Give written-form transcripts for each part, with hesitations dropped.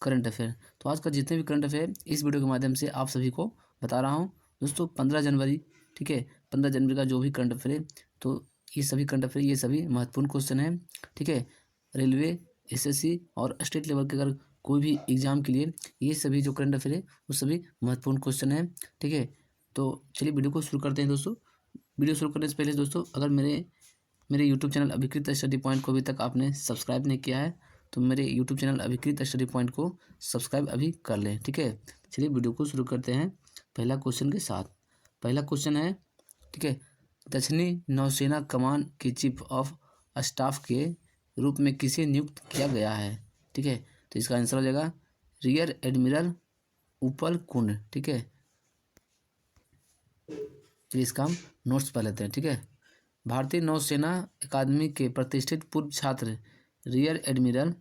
Current affair. तो आज का जितने भी करंट अफेयर इस वीडियो के माध्यम से आप सभी को बता रहा हूँ। दोस्तों 15 जनवरी, ठीक है, 15 जनवरी का जो भी करंट अफेयर है, तो ये सभी करंट अफेयर, ये सभी महत्वपूर्ण क्वेश्चन हैं, ठीक है। रेलवे, एसएससी और स्टेट लेवल के अगर कोई भी एग्जाम के लिए ये सभी जो करंट अफेयर है वो सभी महत्वपूर्ण क्वेश्चन हैं, ठीक है। तो चलिए वीडियो को शुरू करते हैं दोस्तों। वीडियो शुरू करने से पहले दोस्तों, अगर मेरे यूट्यूब चैनल अभिकृत स्टडी पॉइंट को अभी तक आपने सब्सक्राइब नहीं किया है तो मेरे यूट्यूब चैनल अभिकृत स्टडी पॉइंट को सब्सक्राइब अभी कर लें, ठीक है। चलिए वीडियो को शुरू करते हैं पहला क्वेश्चन के साथ। पहला क्वेश्चन है, ठीक है, दक्षिणी नौसेना कमान के चीफ ऑफ स्टाफ के रूप में किसे नियुक्त किया गया है, ठीक है। तो इसका आंसर हो जाएगा रियर एडमिरल उपल कुंड, ठीक है। चलिए इसका हम नोट्स पढ़ लेते हैं, ठीक है। भारतीय नौसेना अकादमी के प्रतिष्ठित पूर्व छात्र रियर एडमिरल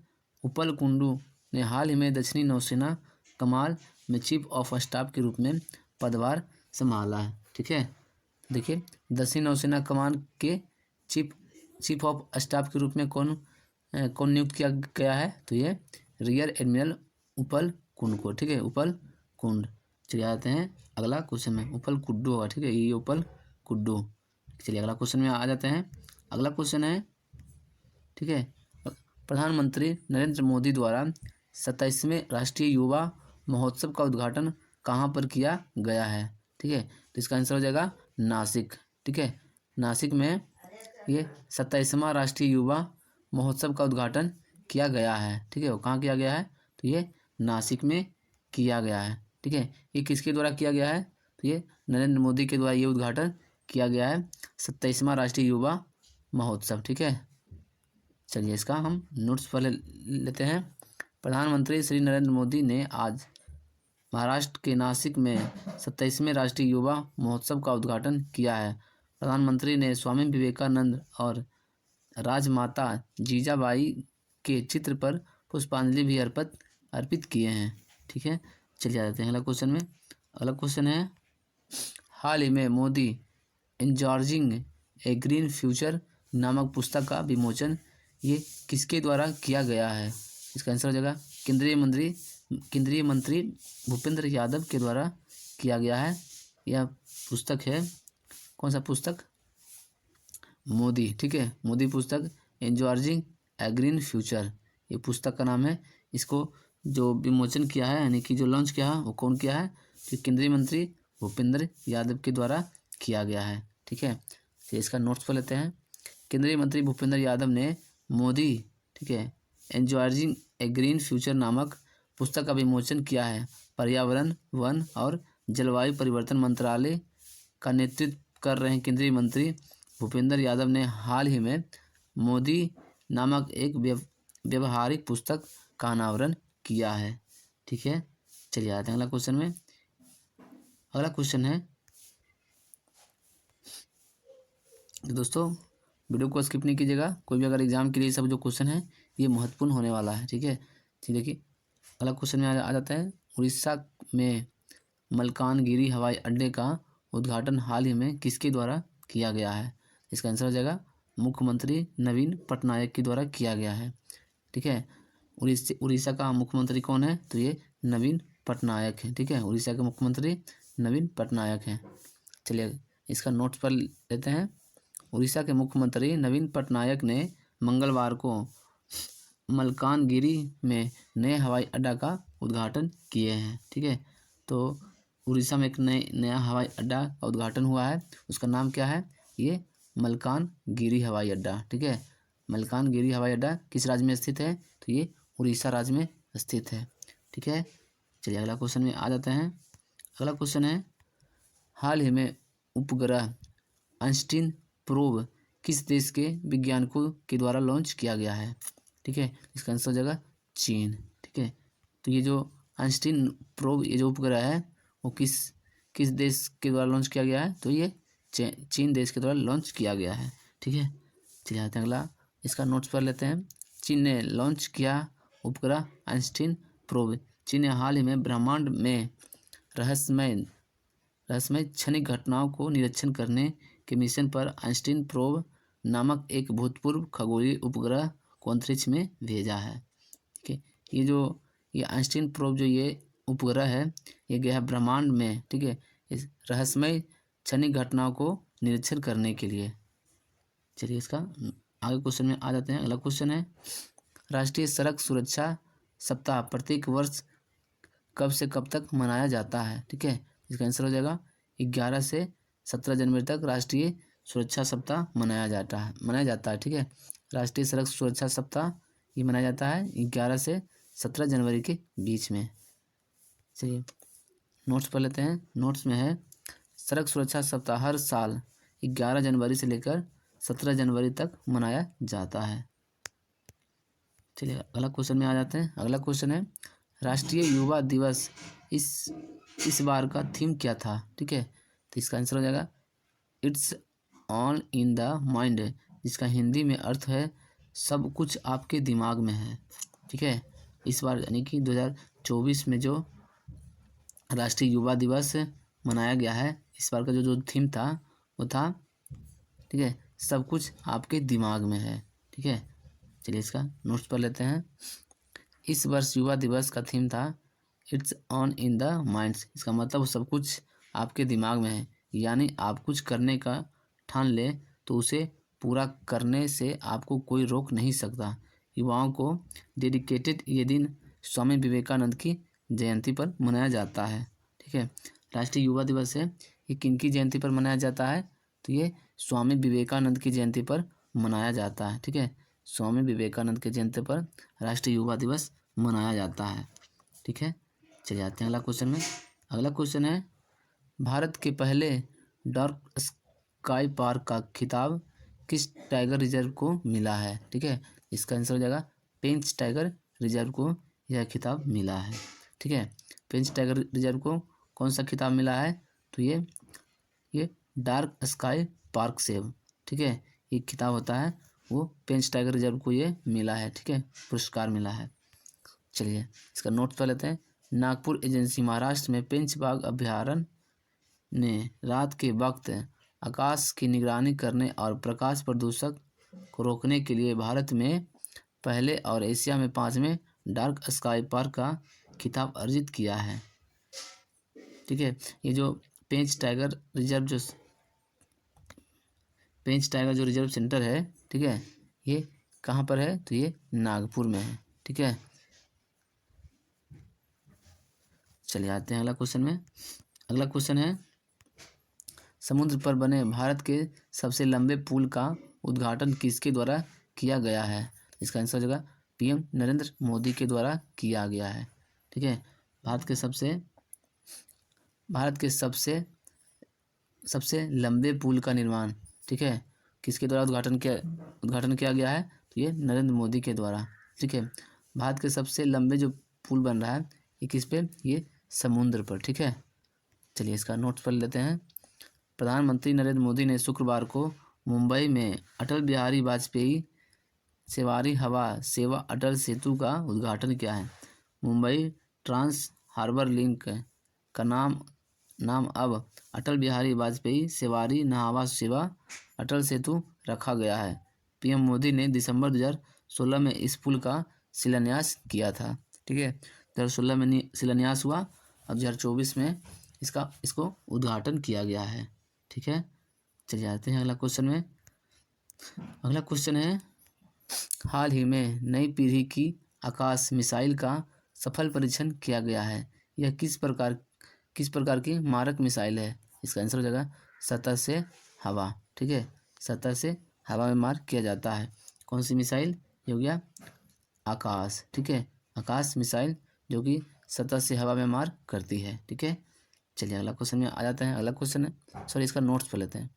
उपल कुंडू ने हाल ही में दक्षिणी नौसेना कमान में चीफ ऑफ स्टाफ के रूप में पदभार संभाला है, ठीक है। देखिए, दक्षिणी नौसेना कमान के चीफ ऑफ स्टाफ के रूप में कौन नियुक्त किया गया है, तो ये रियर एडमिरल उपल कुंड को, ठीक है, उपल कुंड। चलिए आते हैं अगला क्वेश्चन में, उपल कुड्डू होगा, ठीक है, ये उपल कुड्डू। चलिए अगला क्वेश्चन में आ जाते हैं। अगला क्वेश्चन है, ठीक है, प्रधानमंत्री नरेंद्र मोदी द्वारा 27वें राष्ट्रीय युवा महोत्सव का उद्घाटन कहाँ पर किया गया है, ठीक है। तो इसका आंसर हो जाएगा नासिक, ठीक है। नासिक में ये 27वां राष्ट्रीय युवा महोत्सव का उद्घाटन किया गया है, ठीक है। वो कहाँ किया गया है, तो ये नासिक में किया गया है, ठीक है। ये किसके द्वारा किया गया है, तो ये नरेंद्र मोदी के द्वारा ये उद्घाटन किया गया है 27वां राष्ट्रीय युवा महोत्सव, ठीक है। चलिए इसका हम नोट्स पहले लेते हैं। प्रधानमंत्री श्री नरेंद्र मोदी ने आज महाराष्ट्र के नासिक में 27वें राष्ट्रीय युवा महोत्सव का उद्घाटन किया है। प्रधानमंत्री ने स्वामी विवेकानंद और राजमाता जीजाबाई के चित्र पर पुष्पांजलि भी अर्पित किए हैं, ठीक है। चलिए आ जाते हैं अगला क्वेश्चन में। अगला क्वेश्चन है, हाल ही में मोदी एन्जॉर्जिंग ए ग्रीन फ्यूचर नामक पुस्तक का विमोचन ये किसके द्वारा किया गया है। इसका आंसर हो जाएगा केंद्रीय मंत्री भूपेंद्र यादव के द्वारा किया गया है। यह पुस्तक है, कौन सा पुस्तक, मोदी, ठीक है, मोदी पुस्तक एन्जॉर्जिंग ए ग्रीन फ्यूचर, ये पुस्तक का नाम है। इसको जो विमोचन किया है, यानी कि जो लॉन्च किया है, वो कौन किया है, तो केंद्रीय मंत्री भूपेंद्र यादव के द्वारा किया गया है, ठीक है। तो इसका नोट्स पर लेते हैं। केंद्रीय मंत्री भूपेंद्र यादव ने मोदी, ठीक है, एन्जॉर्जिंग ए ग्रीन फ्यूचर नामक पुस्तक का विमोचन किया है। पर्यावरण, वन और जलवायु परिवर्तन मंत्रालय का नेतृत्व कर रहे केंद्रीय मंत्री भूपेंद्र यादव ने हाल ही में मोदी नामक एक व्यवहारिक पुस्तक का अनावरण किया है, ठीक है। चलिए आते हैं अगला क्वेश्चन में। अगला क्वेश्चन है, दोस्तों वीडियो को स्किप नहीं कीजिएगा, कोई भी अगर एग्जाम के लिए सब जो क्वेश्चन है ये महत्वपूर्ण होने वाला है, ठीक है। ठीक, देखिए अगला क्वेश्चन में आ जाता है। उड़ीसा में मलकानगिरी हवाई अड्डे का उद्घाटन हाल ही में किसके द्वारा किया गया है। इसका आंसर हो जाएगा मुख्यमंत्री नवीन पटनायक के द्वारा किया गया है, ठीक है। उड़ीसा का मुख्यमंत्री कौन है, तो ये नवीन पटनायक है, ठीक है। उड़ीसा के मुख्यमंत्री नवीन पटनायक हैं। चलिए इसका नोट्स पर लेते हैं। उड़ीसा के मुख्यमंत्री नवीन पटनायक ने मंगलवार को मलकानगिरी में नए हवाई अड्डा का उद्घाटन किए हैं, ठीक है। तो उड़ीसा में एक नया हवाई अड्डा का उद्घाटन हुआ है, उसका नाम क्या है, ये मलकानगिरी हवाई अड्डा, ठीक है। मलकानगिरी हवाई अड्डा किस राज्य में स्थित है, तो ये उड़ीसा राज्य में स्थित है, ठीक है। चलिए अगला क्वेश्चन में आ जाते हैं। अगला क्वेश्चन है, हाल ही में उपग्रह आइंस्टीन प्रोब किस देश के वैज्ञानिकों के द्वारा लॉन्च किया गया है, ठीक है। इसका आंसर हो जाएगा चीन, ठीक है। तो ये जो आइंस्टीन प्रोब, ये जो उपग्रह है वो किस देश के द्वारा लॉन्च किया गया है, तो ये चीन देश के द्वारा लॉन्च किया गया है, ठीक है। चलिए आते हैं अगला, इसका नोट्स पढ़ लेते हैं। चीन ने लॉन्च किया उपग्रह आइंस्टीन प्रोब। चीन ने हाल ही में ब्रह्मांड में रहस्यमय क्षणिक घटनाओं को निरीक्षण करने के मिशन पर आइंस्टीन प्रोब नामक एक भूतपूर्व खगोलीय उपग्रह को अंतरिक्ष में भेजा है, ठीक है। ये आइंस्टीन प्रोब जो ये उपग्रह है ये गया है ब्रह्मांड में, ठीक है, इस रहस्यमय क्षणिक घटनाओं को निरीक्षण करने के लिए। चलिए इसका आगे क्वेश्चन में आ जाते हैं। अगला क्वेश्चन है राष्ट्रीय सड़क सुरक्षा सप्ताह प्रत्येक वर्ष कब से कब तक मनाया जाता है, ठीक है। इसका आंसर हो जाएगा 11 से 17 जनवरी तक राष्ट्रीय सुरक्षा सप्ताह मनाया जाता है, ठीक है। राष्ट्रीय सड़क सुरक्षा सप्ताह ये मनाया जाता है 11 से 17 जनवरी के बीच में। चलिए नोट्स पढ़ लेते हैं। नोट्स में है सड़क सुरक्षा सप्ताह हर साल 11 जनवरी से लेकर 17 जनवरी तक मनाया जाता है। चलिए अगला क्वेश्चन में आ जाते हैं। अगला क्वेश्चन है राष्ट्रीय युवा दिवस इस बार का थीम क्या था, ठीक है। तो इसका आंसर हो जाएगा it's all in the mind, जिसका हिंदी में अर्थ है सब कुछ आपके दिमाग में है, ठीक है। इस बार यानी कि 2024 में जो राष्ट्रीय युवा दिवस मनाया गया है, इस बार का जो थीम था वो था, ठीक है, सब कुछ आपके दिमाग में है, ठीक है। चलिए इसका नोट्स पढ़ लेते हैं। इस वर्ष युवा दिवस का थीम था it's on in the minds. इसका मतलब सब कुछ आपके दिमाग में है, यानी आप कुछ करने का ठान ले तो उसे पूरा करने से आपको कोई रोक नहीं सकता। युवाओं को डेडिकेटेड ये दिन स्वामी विवेकानंद की जयंती पर मनाया जाता है, ठीक है। राष्ट्रीय युवा दिवस है ये किनकी जयंती पर मनाया जाता है, तो ये स्वामी विवेकानंद की जयंती पर मनाया जाता है, ठीक है। स्वामी विवेकानंद के जयंती पर राष्ट्रीय युवा दिवस मनाया जाता है, ठीक है। चले जाते हैं अगला क्वेश्चन में। अगला क्वेश्चन है भारत के पहले डार्क स्काई पार्क का खिताब किस टाइगर रिजर्व को मिला है, ठीक है। इसका आंसर हो जाएगा पेंच टाइगर रिजर्व को यह खिताब मिला है, ठीक है। पेंच टाइगर रिजर्व को कौन सा खिताब मिला है, तो ये डार्क स्काई पार्क से, ठीक है, ये खिताब होता है वो पेंच टाइगर रिजर्व को ये मिला है, ठीक है, पुरस्कार मिला है। चलिए इसका नोट कर लेते हैं। नागपुर एजेंसी महाराष्ट्र में पेंच बाघ अभ्यारण्य ने रात के वक्त आकाश की निगरानी करने और प्रकाश प्रदूषक को रोकने के लिए भारत में पहले और एशिया में 5वें डार्क स्काई पार्क का खिताब अर्जित किया है, ठीक है। ये जो पेंच टाइगर जो रिजर्व सेंटर है, ठीक है, ये कहाँ पर है, तो ये नागपुर में है, ठीक है। चलिए आते हैं अगला क्वेश्चन में। अगला क्वेश्चन है समुद्र पर बने भारत के सबसे लंबे पुल का उद्घाटन किसके द्वारा किया गया है। इसका आंसर हो जाएगा पीएम नरेंद्र मोदी के द्वारा किया गया है, ठीक है। भारत के सबसे लंबे पुल का निर्माण, ठीक है, किसके द्वारा उद्घाटन किया गया है, तो ये नरेंद्र मोदी के द्वारा, ठीक है। भारत के सबसे लंबे जो पुल बन रहा है ये किस पे, ये समुद्र पर, ठीक है। चलिए इसका नोट्स पढ़ लेते हैं। प्रधानमंत्री नरेंद्र मोदी ने शुक्रवार को मुंबई में अटल बिहारी वाजपेयी सवारी हवा सेवा अटल सेतु का उद्घाटन किया है। मुंबई ट्रांस हार्बर लिंक का नाम अब अटल बिहारी वाजपेयी सवारी हवा सेवा अटल सेतु रखा गया है। पीएम मोदी ने दिसंबर 2016 में इस पुल का शिलान्यास किया था, ठीक है। 2016 में शिलान्यास हुआ, अब 2024 में इसको उद्घाटन किया गया है, ठीक है। चलिए आते हैं अगला क्वेश्चन में। अगला क्वेश्चन है हाल ही में नई पीढ़ी की आकाश मिसाइल का सफल परीक्षण किया गया है। यह किस प्रकार की मारक मिसाइल है। इसका आंसर हो जाएगा सतह से हवा, ठीक है, सतह से हवा में मार किया जाता है। कौन सी मिसाइल, ये हो गया आकाश, ठीक है, आकाश मिसाइल जो कि सतह से हवा में मार करती है, ठीक है। चलिए अगला क्वेश्चन में आ जाते हैं। अगला क्वेश्चन है, सॉरी इसका नोट्स पढ़ लेते हैं।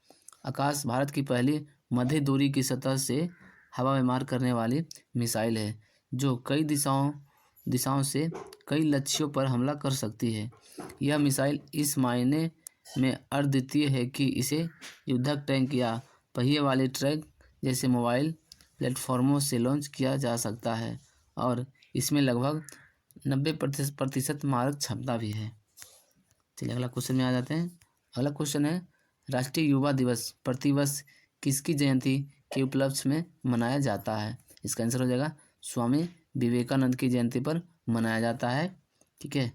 आकाश भारत की पहली मध्य दूरी की सतह से हवा में मार करने वाली मिसाइल है जो कई दिशाओं से कई लक्ष्यों पर हमला कर सकती है। यह मिसाइल इस मायने में अद्वितीय है कि इसे युद्धक टैंक या पहिए वाले ट्रक जैसे मोबाइल प्लेटफॉर्मों से लॉन्च किया जा सकता है और इसमें लगभग 90% मारक क्षमता भी है। चलिए अगला क्वेश्चन में आ जाते हैं। अगला क्वेश्चन है राष्ट्रीय युवा दिवस प्रतिवर्ष किसकी जयंती के उपलक्ष्य में मनाया जाता है। इसका आंसर हो जाएगा स्वामी विवेकानंद की जयंती पर मनाया जाता है, ठीक है।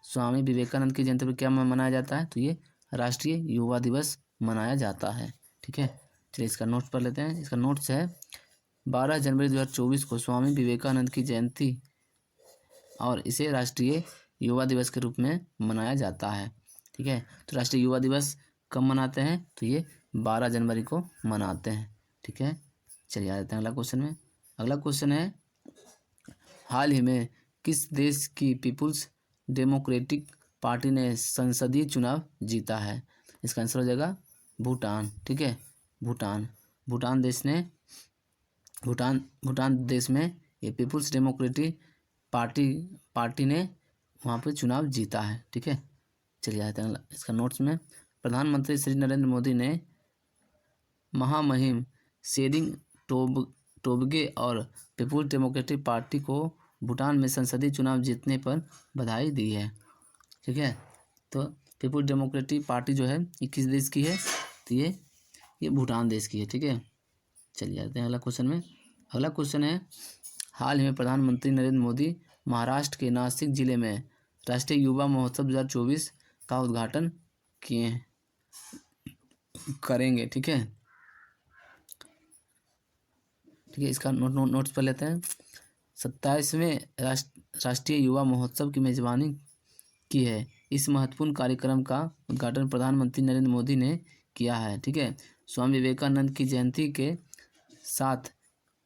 स्वामी विवेकानंद की जयंती पर क्या मनाया जाता है, तो ये राष्ट्रीय युवा दिवस मनाया जाता है, ठीक है। चलिए इसका नोट्स पढ़ लेते हैं। इसका नोट्स है 12 जनवरी 2024 को स्वामी विवेकानंद की जयंती और इसे राष्ट्रीय युवा दिवस के रूप में मनाया जाता है, ठीक है। तो राष्ट्रीय युवा दिवस कब मनाते हैं, तो ये 12 जनवरी को मनाते हैं, ठीक है। चलिए आ जाते हैं अगला क्वेश्चन में। अगला क्वेश्चन है हाल ही में किस देश की पीपुल्स डेमोक्रेटिक पार्टी ने संसदीय चुनाव जीता है। इसका आंसर हो जाएगा भूटान, ठीक है। भूटान देश में ये पीपुल्स डेमोक्रेटिक पार्टी ने वहाँ पे चुनाव जीता है, ठीक है। चलिए आते हैं इसका नोट्स में। प्रधानमंत्री श्री नरेंद्र मोदी ने महामहिम शेरिंग टोब्गे और पीपुल्स डेमोक्रेटिक पार्टी को भूटान में संसदीय चुनाव जीतने पर बधाई दी है, ठीक है। तो पीपुल्स डेमोक्रेटिक पार्टी जो है ये किस देश की है, तो ये भूटान देश की है, ठीक है। चलिए आते हैं अगला क्वेश्चन में। अगला क्वेश्चन है हाल ही में प्रधानमंत्री नरेंद्र मोदी महाराष्ट्र के नासिक जिले में राष्ट्रीय युवा महोत्सव 2024 का उद्घाटन करेंगे, ठीक है। इसका नोट्स पर लेते हैं। 27वें राष्ट्रीय युवा महोत्सव की मेजबानी की है। इस महत्वपूर्ण कार्यक्रम का उद्घाटन प्रधानमंत्री नरेंद्र मोदी ने किया है, ठीक है। स्वामी विवेकानंद की जयंती के साथ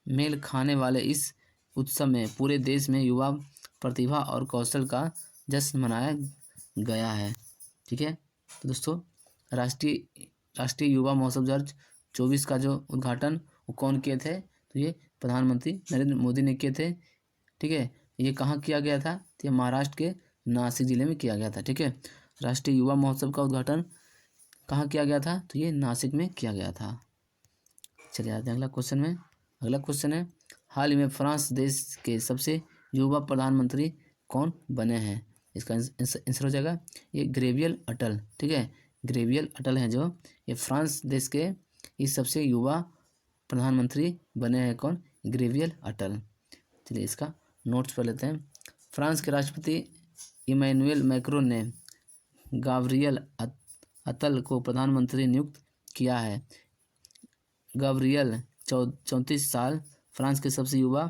मेल खाने वाले इस उत्सव में पूरे देश में युवा प्रतिभा और कौशल का जश्न मनाया गया है, ठीक है। तो दोस्तों राष्ट्रीय युवा महोत्सव 2024 का जो उद्घाटन वो कौन किए थे, तो ये प्रधानमंत्री नरेंद्र मोदी ने किए थे, ठीक है। ये कहाँ किया गया था, तो ये महाराष्ट्र के नासिक जिले में किया गया था, ठीक है। राष्ट्रीय युवा महोत्सव का उद्घाटन कहाँ किया गया था, तो ये नासिक में किया गया था। चलिए आते हैं अगला क्वेश्चन में। अगला क्वेश्चन है हाल ही में फ्रांस देश के सबसे युवा प्रधानमंत्री कौन बने हैं। इसका आंसर हो जाएगा ये गैब्रियल अटल, ठीक है। गैब्रियल अटल हैं जो ये फ्रांस देश के इस सबसे युवा प्रधानमंत्री बने हैं, कौन, गैब्रियल अटल। चलिए इसका नोट्स पढ़ लेते हैं। फ्रांस के राष्ट्रपति इमैनुअल मैक्रोन ने गैब्रियल अटल को प्रधानमंत्री नियुक्त किया है। गैब्रियल 34 साल फ्रांस के सबसे युवा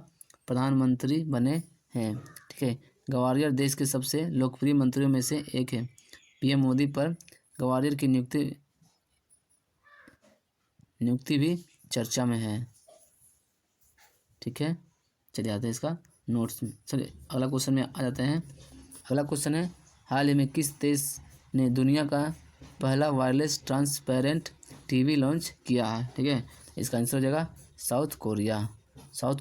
प्रधानमंत्री बने हैं, ठीक है। ग्वालियर देश के सबसे लोकप्रिय मंत्रियों में से एक है। पीएम मोदी पर ग्वालियर की नियुक्ति भी चर्चा में है, ठीक है। चलिए आते हैं इसका नोट्स में। चलिए अगला क्वेश्चन में आ जाते हैं। अगला क्वेश्चन है हाल ही में किस देश ने दुनिया का पहला वायरलेस ट्रांसपेरेंट टीवी लॉन्च किया है, ठीक है। इसका आंसर हो जाएगा साउथ कोरिया। साउथ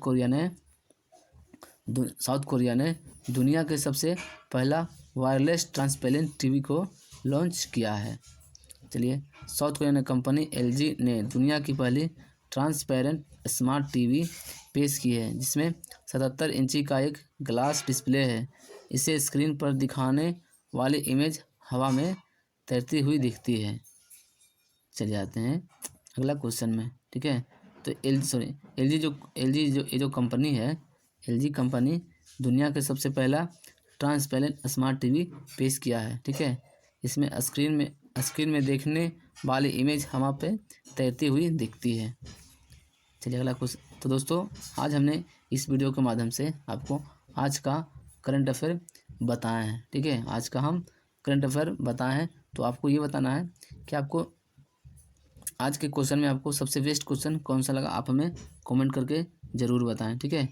कोरिया ने दुनिया के सबसे पहला वायरलेस ट्रांसपेरेंट टीवी को लॉन्च किया है। चलिए साउथ कोरिया कंपनी एलजी ने दुनिया की पहली ट्रांसपेरेंट स्मार्ट टीवी पेश की है, जिसमें 77 इंची का एक ग्लास डिस्प्ले है। इसे स्क्रीन पर दिखाने वाली इमेज हवा में तैरती हुई दिखती है। चलिए आते हैं अगला क्वेश्चन में, ठीक है। तो एलजी जो कंपनी है, एलजी कंपनी दुनिया के सबसे पहला ट्रांसपेरेंट स्मार्ट टीवी पेश किया है, ठीक है। इसमें स्क्रीन में देखने वाली इमेज हवा पे तैरती हुई दिखती है। चलिए अगला क्वेश्चन। तो दोस्तों आज हमने इस वीडियो के माध्यम से आपको आज का करंट अफेयर बताया है, ठीक है। आज का हम करंट अफेयर बताए हैं। तो आपको ये बताना है कि आपको आज के क्वेश्चन में आपको सबसे बेस्ट क्वेश्चन कौन सा लगा, आप हमें कमेंट करके ज़रूर बताएं, ठीक है।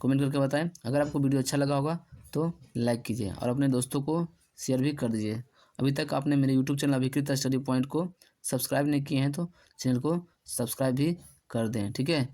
कमेंट करके बताएं। अगर आपको वीडियो अच्छा लगा होगा तो लाइक कीजिए और अपने दोस्तों को शेयर भी कर दीजिए। अभी तक आपने मेरे यूट्यूब चैनल अभिकृत स्टडी पॉइंट को सब्सक्राइब नहीं किए हैं तो चैनल को सब्सक्राइब भी कर दें, ठीक है।